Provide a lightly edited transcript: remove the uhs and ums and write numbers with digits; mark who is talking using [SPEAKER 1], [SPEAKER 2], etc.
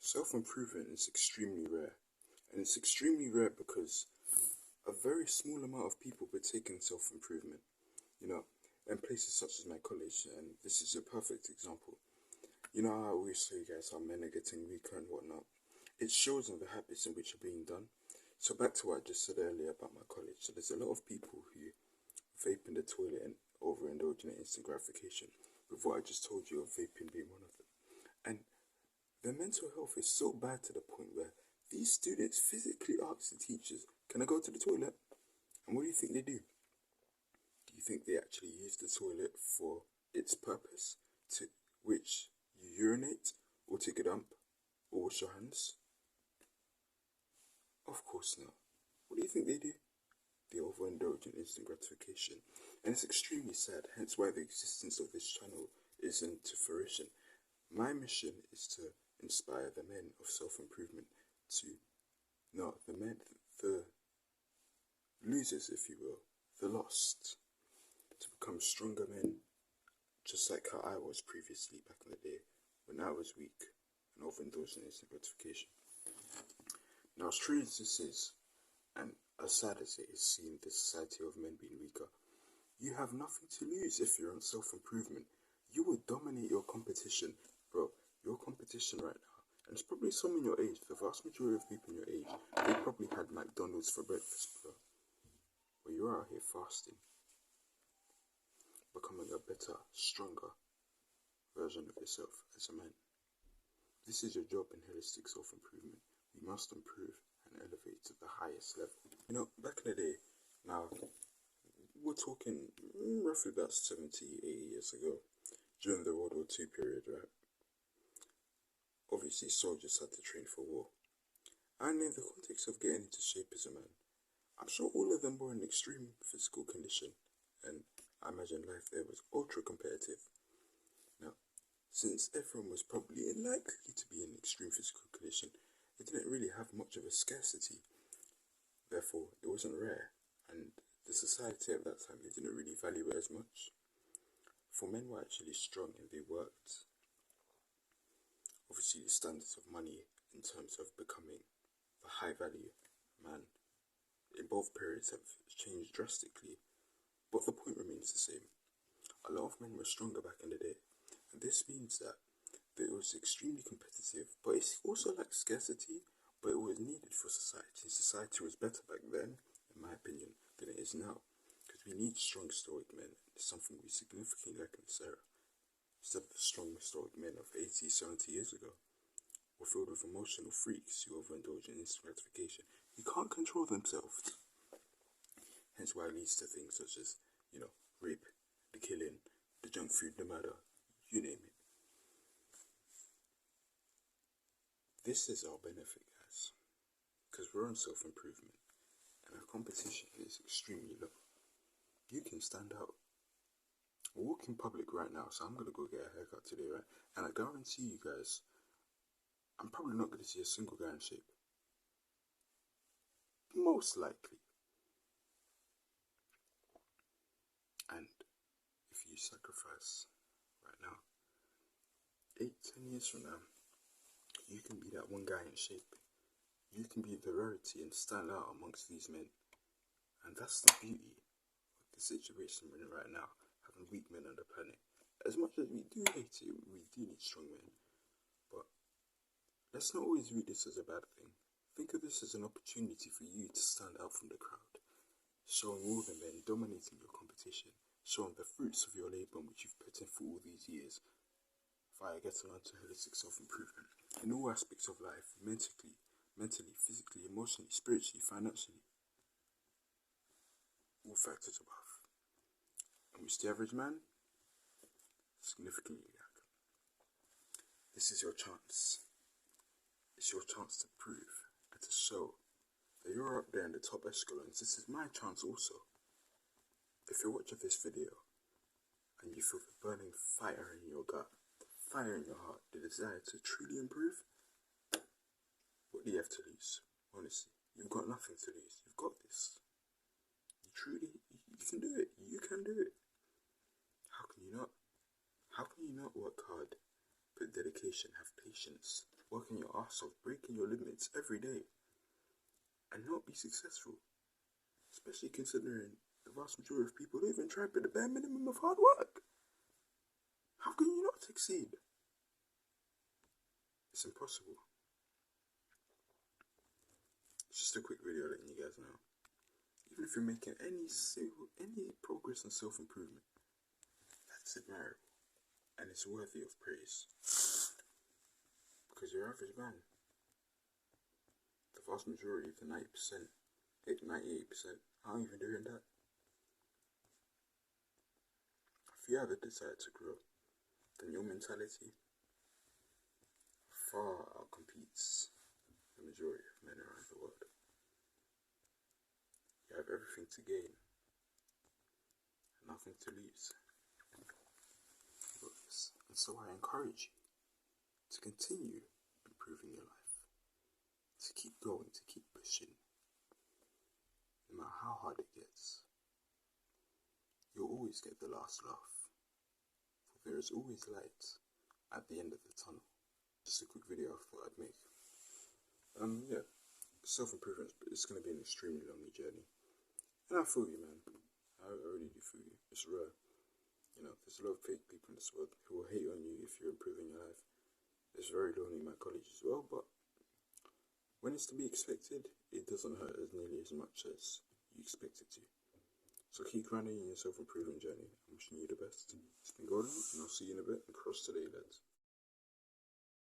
[SPEAKER 1] Self-improvement is extremely rare, and it's extremely rare because a very small amount of people partake in self-improvement, you know, in places such as my college, and this is a perfect example. You know how I always say, guys, how men are getting weaker and whatnot. It shows in the habits in which are being done. So back to what I just said earlier about my college. So there's a lot of people who vape in the toilet and overindulge in instant gratification, with what I just told you of vaping being one of them. And their mental health is so bad to the point where these students physically ask the teachers, "Can I go to the toilet?" And what do you think they do? Do you think they actually use the toilet for its purpose, to which you urinate, or take a dump, or wash your hands? Of course not. What do you think they do? They overindulge in instant gratification. And it's extremely sad, hence why the existence of this channel isn't to fruition. My mission is to inspire the men of self-improvement to, no, the men, the losers, if you will, the lost, to become stronger men, just like how I was previously back in the day, when I was weak and overindulged in instant gratification. Now, as true as this is, and as sad as it is seeing the society of men being weaker, you have nothing to lose if you're on self-improvement. You will dominate your competition, bro. Your competition right now, and it's probably some in your age, the vast majority of people in your age, they probably had McDonald's for breakfast, bro. But you're out here fasting, becoming a better, stronger version of yourself as a man. This is your job in holistic self-improvement. We must improve and elevate to the highest level. You know, back in the day, now, we're talking roughly about 70, 80 years ago, during the World War II period, right? Obviously, soldiers had to train for war. And in the context of getting into shape as a man, I'm sure all of them were in extreme physical condition, and I imagine life there was ultra competitive. Now, since everyone was probably unlikely to be in extreme physical condition, it didn't really have much of a scarcity. Therefore, it wasn't rare, and the society at that time, they didn't really value it as much. For men were actually strong and they worked. Obviously, the standards of money in terms of becoming the high value man in both periods have changed drastically, but the point remains the same. A lot of men were stronger back in the day, and this means that it was extremely competitive, but it's also like scarcity, but it was needed for society. Society was better back then, in my opinion, than it is now, because we need strong stoic men. It's something we significantly lack in this era. Instead of the strong stoic men of 80, 70 years ago, were filled with emotional freaks who overindulge in instant gratification. You can't control themselves. Hence why it leads to things such as, rape, the killing, the junk food, the murder, you name it. This is our benefit, guys, because we're on self-improvement, and our competition is extremely low. You can stand out. I walk in public right now, so I'm going to go get a haircut today, right? And I guarantee you guys, I'm probably not going to see a single guy in shape. Most likely. And if you sacrifice right now, 8-10 years from now, you can be that one guy in shape. You can be the rarity and stand out amongst these men. And that's the beauty of the situation we're in right now, having weak men on the planet. As much as we do hate it, we do need strong men. But let's not always read this as a bad thing. Think of this as an opportunity for you to stand out from the crowd, showing all the men dominating your competition, showing the fruits of your labour which you've put in for all these years, via getting onto holistic self-improvement in all aspects of life, mentally, physically, emotionally, spiritually, financially, all factors above. And which the average man significantly lack. This is your chance. It's your chance to prove and to show that you're up there in the top echelons. This is my chance also. If you're watching this video and you feel the burning fire in your gut, the fire in your heart, the desire to truly improve, what do you have to lose? Honestly, you've got nothing to lose. You've got this. You can do it. You can do it. How can you not? How can you not work hard, put dedication, have patience, working your ass off, breaking your limits every day, and not be successful. Especially considering the vast majority of people don't even try to put the bare minimum of hard work. How can you not succeed? It's impossible. It's just a quick video letting you guys know. Even if you're making any progress in self-improvement, that's admirable. And it's worthy of praise. Because your average man, the vast majority of the 90%, 98%, aren't even doing that. If you ever decide to grow, then your mentality far outcompetes the majority of men around the world. You have everything to gain and nothing to lose. And so I encourage you to continue improving your life, to keep going, to keep pushing, no matter how hard it gets. You'll always get the last laugh, for there is always light at the end of the tunnel. Just a quick video I thought I'd make. Yeah, self-improvement, but it's going to be an extremely lonely journey. And I feel you, man. I really do feel you. It's rare. You know, there's a lot of fake people in this world who will hate on you if you're improving your life. It's very lonely in my college as well, but when it's to be expected, it doesn't hurt as nearly as much as you expect it to. So keep grinding in your self-improvement journey. I'm wishing you the best. It's been Gordon, and I'll see you in a bit. And cross today, lads.